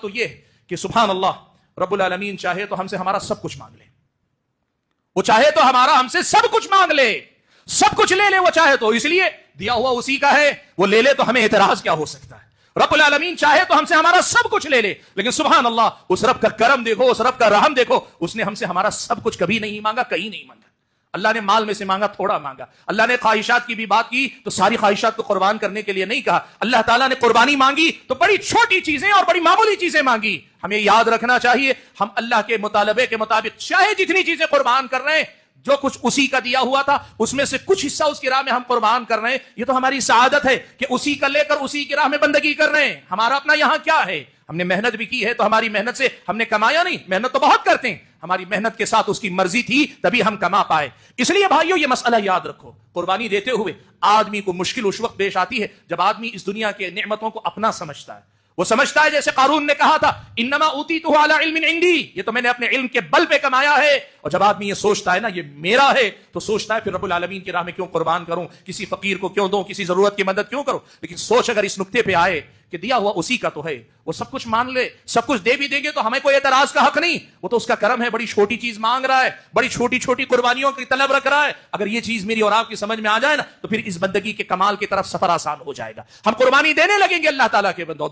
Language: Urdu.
تو یہ ہے کہ سبحان اللہ رب العالمین چاہے تو ہم سے ہمارا سب کچھ مانگ لے، وہ چاہے تو ہمارا ہم سے سب کچھ مانگ لے، سب کچھ لے لے وہ چاہے تو، اس لیے دیا ہوا اسی کا ہے، وہ لے لے تو ہمیں اعتراض کیا ہو سکتا ہے؟ رب العالمین چاہے تو ہم سے ہمارا سب کچھ لے لے، لیکن سبحان اللہ اس رب کا کرم دیکھو، اس رب کا رحم دیکھو، اس نے ہم سے ہمارا سب کچھ کبھی نہیں مانگا، کہیں نہیں مانگا۔ اللہ نے مال میں سے مانگا، تھوڑا مانگا۔ اللہ نے خواہشات کی بھی بات کی تو ساری خواہشات کو قربان کرنے کے لیے نہیں کہا۔ اللہ تعالیٰ نے قربانی مانگی تو بڑی چھوٹی چیزیں اور بڑی معمولی چیزیں مانگی۔ ہمیں یاد رکھنا چاہیے ہم اللہ کے مطالبے کے مطابق چاہے جتنی چیزیں قربان کر رہے ہیں، جو کچھ اسی کا دیا ہوا تھا اس میں سے کچھ حصہ اس کی راہ میں ہم قربان کر رہے ہیں، یہ تو ہماری سعادت ہے کہ اسی کا لے کر اسی کی راہ میں بندگی کر رہے ہیں۔ ہمارا اپنا یہاں کیا ہے؟ ہم نے محنت بھی کی ہے تو ہماری محنت سے ہم نے کمایا نہیں، محنت تو بہت کرتے ہیں، ہماری محنت کے ساتھ اس کی مرضی تھی تبھی ہم کما پائے۔ اس لیے بھائیو یہ مسئلہ یاد رکھو، قربانی دیتے ہوئے آدمی کو مشکل اس وقت پیش آتی ہے جب آدمی اس دنیا کے نعمتوں کو اپنا سمجھتا ہے۔ وہ سمجھتا ہے جیسے قارون نے کہا تھا انما اوتیتہ علی علم عندی، یہ تو میں نے اپنے علم کے بل پہ کمایا ہے۔ اور جب آدمی یہ سوچتا ہے نا یہ میرا ہے تو سوچتا ہے پھر رب العالمین کی راہ میں کیوں قربان کروں، کسی فقیر کو کیوں دوں، کسی ضرورت کی مدد کیوں کروں۔ لیکن سوچ اگر اس نقطے پہ آئے کہ دیا ہوا اسی کا تو ہے، وہ سب کچھ مان لے، سب کچھ دے بھی دیں گے تو ہمیں کوئی اعتراض کا حق نہیں، وہ تو اس کا کرم ہے، بڑی چھوٹی چیز مانگ رہا ہے، بڑی چھوٹی چھوٹی قربانیوں کی طلب رکھ رہا ہے۔ اگر یہ چیز میری اور آپ کی سمجھ میں آ جائے نا تو پھر اس بندگی کے کمال کی طرف سفر آسان ہو جائے گا، ہم قربانی دینے لگیں گے اللہ تعالیٰ کے بندوں۔